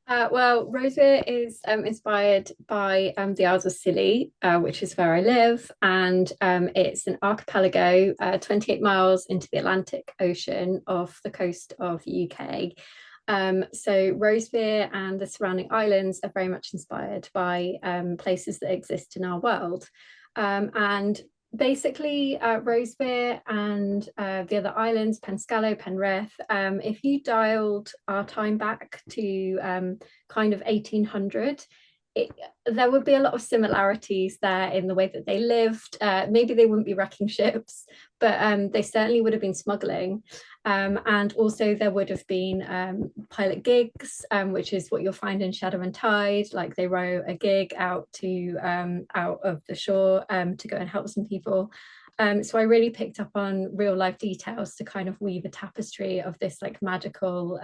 Well, Rosevere is inspired by the Isles of Scilly, which is where I live, and it's an archipelago 28 miles into the Atlantic Ocean off the coast of the UK. So Rosevere and the surrounding islands are very much inspired by places that exist in our world. And basically, Rosevere and the other islands, Penscalo, Penrith, if you dialed our time back to kind of 1800, it, there would be a lot of similarities there in the way that they lived. Maybe they wouldn't be wrecking ships, but they certainly would have been smuggling. And also there would have been pilot gigs, which is what you'll find in Shadow and Tide. Like they row a gig out to out of the shore to go and help some people. So I really picked up on real life details to kind of weave a tapestry of this like magical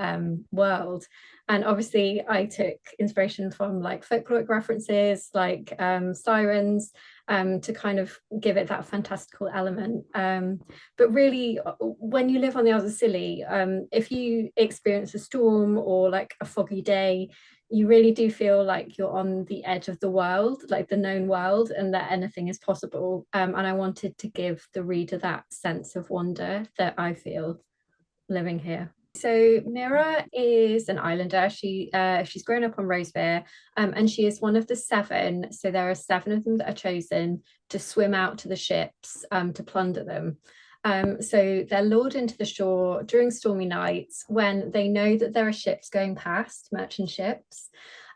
world. And obviously I took inspiration from like folkloric references like sirens to kind of give it that fantastical element. But really, when you live on the Isles of Scilly, if you experience a storm or like a foggy day, you really do feel like you're on the edge of the world, like the known world, and that anything is possible. And I wanted to give the reader that sense of wonder that I feel living here. So Mira is an islander. She's grown up on Rosevere, and she is one of the seven. So there are seven of them that are chosen to swim out to the ships to plunder them. So they're lured into the shore during stormy nights when they know that there are ships going past, merchant ships.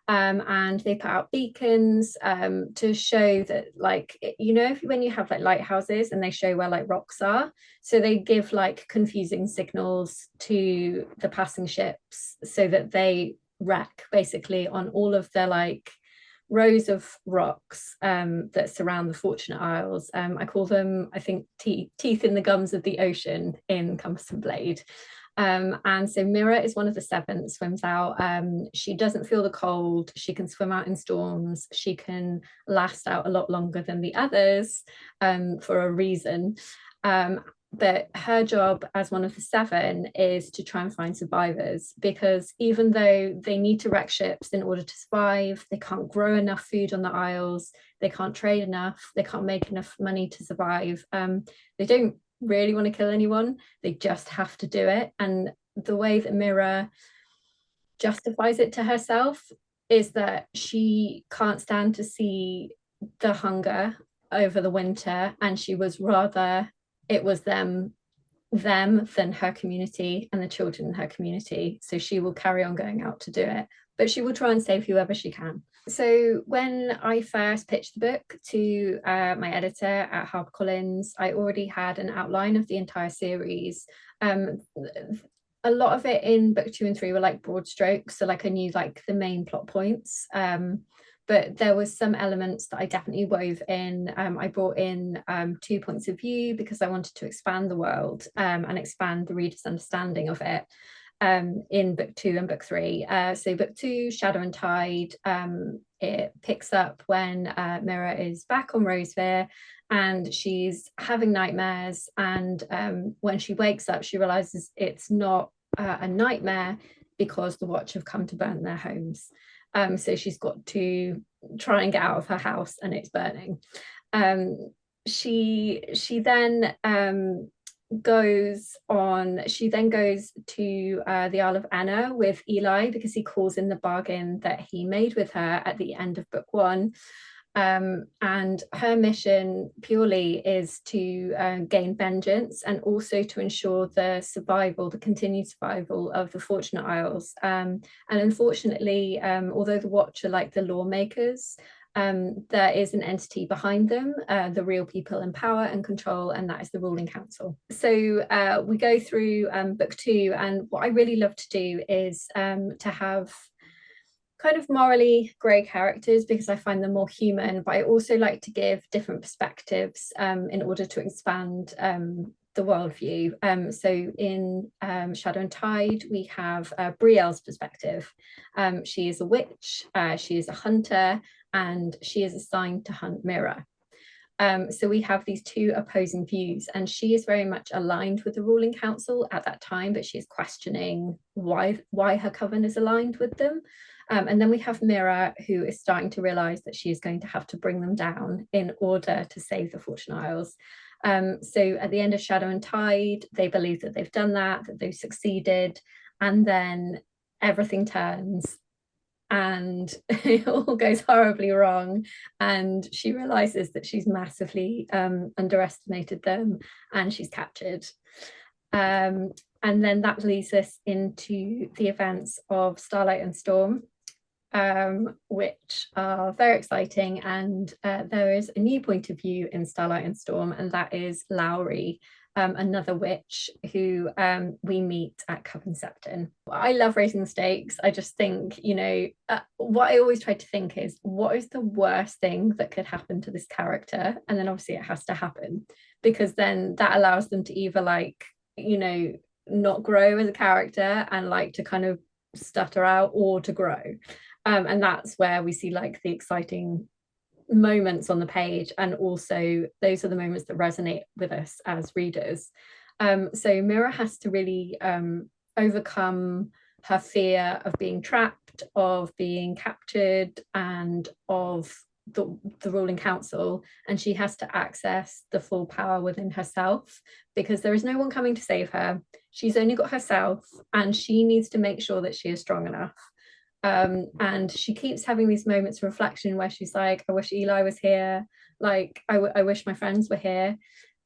And they put out beacons to show that, like, you know, if, when you have like lighthouses and they show where like rocks are, so they give like confusing signals to the passing ships so that they wreck basically on all of their like rows of rocks that surround the Fortunate Isles. I call them, I think, teeth in the gums of the ocean in Compass and Blade. And so Mira is one of the seven that swims out. She doesn't feel the cold. She can swim out in storms. She can last out a lot longer than the others for a reason. But her job as one of the seven is to try and find survivors, because even though they need to wreck ships in order to survive, they can't grow enough food on the Isles, they can't trade enough, they can't make enough money to survive. They don't really want to kill anyone, they just have to do it. And the way that Mira justifies it to herself is that she can't stand to see the hunger over the winter, and she was rather it was them than her community and the children in her community. So she will carry on going out to do it, but she will try and save whoever she can. So when I first pitched the book to my editor at HarperCollins, I already had an outline of the entire series. A lot of it in book 2 and 3 were like broad strokes, so like I knew like the main plot points. But there was some elements that I definitely wove in. I brought in 2 points of view because I wanted to expand the world and expand the reader's understanding of it in book 2 and book 3. So book 2, Shadow and Tide, it picks up when Mira is back on Rosevere and she's having nightmares. And when she wakes up, she realizes it's not a nightmare because the Watch have come to burn their homes. So she's got to try and get out of her house and it's burning. She then goes to the Isle of Anna with Eli because he calls in the bargain that he made with her at the end of book 1. And her mission purely is to gain vengeance and also to ensure the continued survival of the Fortunate Isles. And unfortunately, although the Watch are like the lawmakers, there is an entity behind them, the real people in power and control, and that is the ruling council. So we go through book 2, and what I really love to do is to have kind of morally grey characters because I find them more human, but I also like to give different perspectives in order to expand the worldview. So in Shadow and Tide, we have Brielle's perspective. She is a witch, she is a hunter, and she is assigned to hunt Mira. So we have these two opposing views, and she is very much aligned with the ruling council at that time, but she is questioning why her coven is aligned with them. And then we have Mira, who is starting to realize that she is going to have to bring them down in order to save the Fortune Isles. So at the end of Shadow and Tide, they believe that they've done that they've succeeded, and then everything turns and it all goes horribly wrong, and she realizes that she's massively underestimated them, and she's captured. And then that leads us into the events of Starlight and Storm, which are very exciting. And there is a new point of view in Starlight and Storm, and that is Lowry, another witch who we meet at Coven Septon. I love raising the stakes. I just think, what I always try to think is, what is the worst thing that could happen to this character? And then obviously it has to happen, because then that allows them to either not grow as a character and to kind of stutter out, or to grow. And that's where we see the exciting moments on the page, and also those are the moments that resonate with us as readers. So Mira has to really overcome her fear of being trapped, of being captured, and of the ruling council, and she has to access the full power within herself, because there is no one coming to save her. She's only got herself, and she needs to make sure that she is strong enough. And she keeps having these moments of reflection where she's like, I wish Eli was here, I wish my friends were here,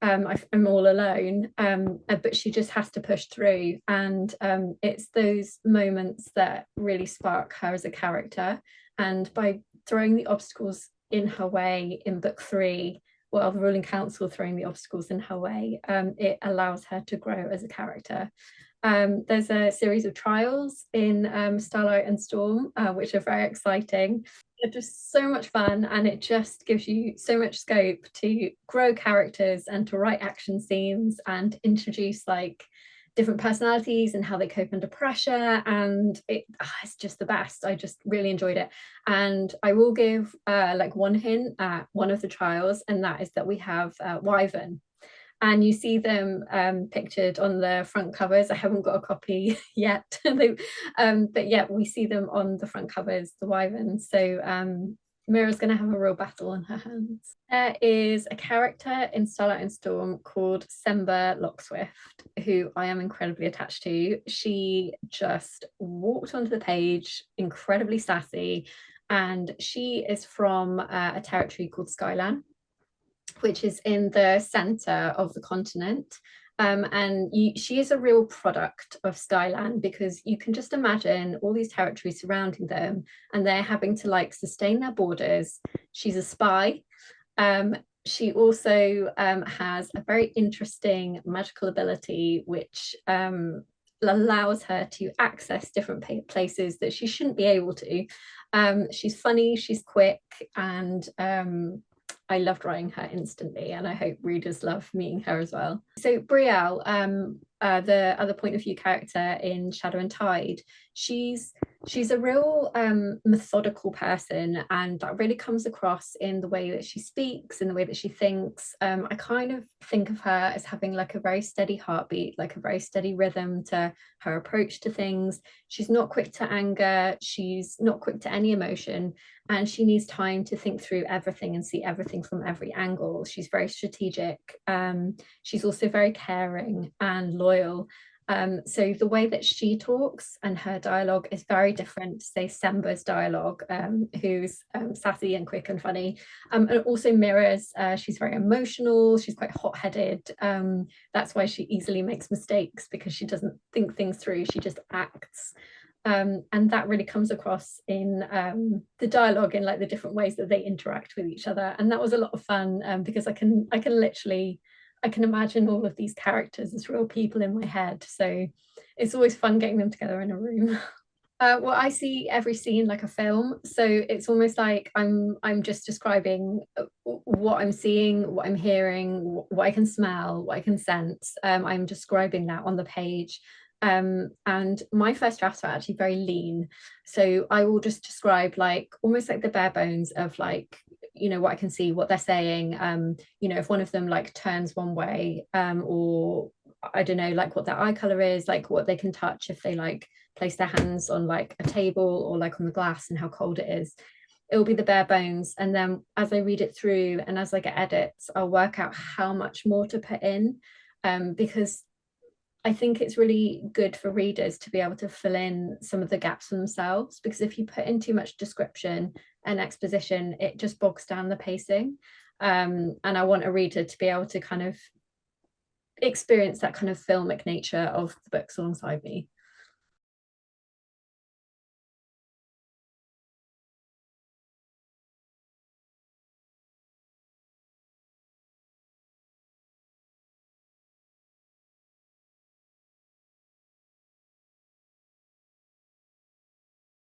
I'm all alone, but she just has to push through. And it's those moments that really spark her as a character. And by throwing the obstacles in her way in book 3, well, the ruling council throwing the obstacles in her way, it allows her to grow as a character. There's a series of trials in Starlight and Storm, which are very exciting. They're just so much fun, and it just gives you so much scope to grow characters and to write action scenes and introduce different personalities and how they cope under pressure. And it's just the best. I just really enjoyed it. And I will give one hint at one of the trials, and that is that we have Wyvern. And you see them pictured on the front covers. I haven't got a copy yet, but yeah, we see them on the front covers, the Wyverns. So Mira's going to have a real battle on her hands. There is a character in Starlight and Storm called Sember Lockswift, who I am incredibly attached to. She just walked onto the page, incredibly sassy, and she is from a territory called Skylan, which is in the center of the continent. And she is a real product of Skyland, because you can just imagine all these territories surrounding them, and they're having to sustain their borders. She's a spy. She also has a very interesting magical ability, which allows her to access different places that she shouldn't be able to. She's funny, she's quick, and I loved writing her instantly, and I hope readers love meeting her as well. So Brielle, the other point of view character in Shadow and Tide, she's a real methodical person, and that really comes across in the way that she speaks, in the way that she thinks. I kind of think of her as having a very steady heartbeat, a very steady rhythm to her approach to things. She's not quick to anger, she's not quick to any emotion, and she needs time to think through everything and see everything from every angle. She's very strategic. She's also very caring and loyal. So the way that she talks and her dialogue is very different to, say, Sember's dialogue, who's sassy and quick and funny. And also Mira's, she's very emotional, she's quite hot-headed. That's why she easily makes mistakes, because she doesn't think things through, she just acts. And that really comes across in the dialogue, in the different ways that they interact with each other. And that was a lot of fun, because I can imagine all of these characters as real people in my head. So it's always fun getting them together in a room. Well, I see every scene like a film, so it's almost like I'm just describing what I'm seeing, what I'm hearing, what I can smell, what I can sense. I'm describing that on the page. And my first drafts are actually very lean, so I will just describe almost the bare bones of what I can see, what they're saying. If one of them like turns one way, or I don't know, like what their eye color is, like what they can touch if they like place their hands on like a table or like on the glass and how cold it is. It will be the bare bones. And then as I read it through and as I get edits, I'll work out how much more to put in, because I think it's really good for readers to be able to fill in some of the gaps themselves, because if you put in too much description and exposition, it just bogs down the pacing. And I want a reader to be able to kind of experience that kind of filmic nature of the books alongside me.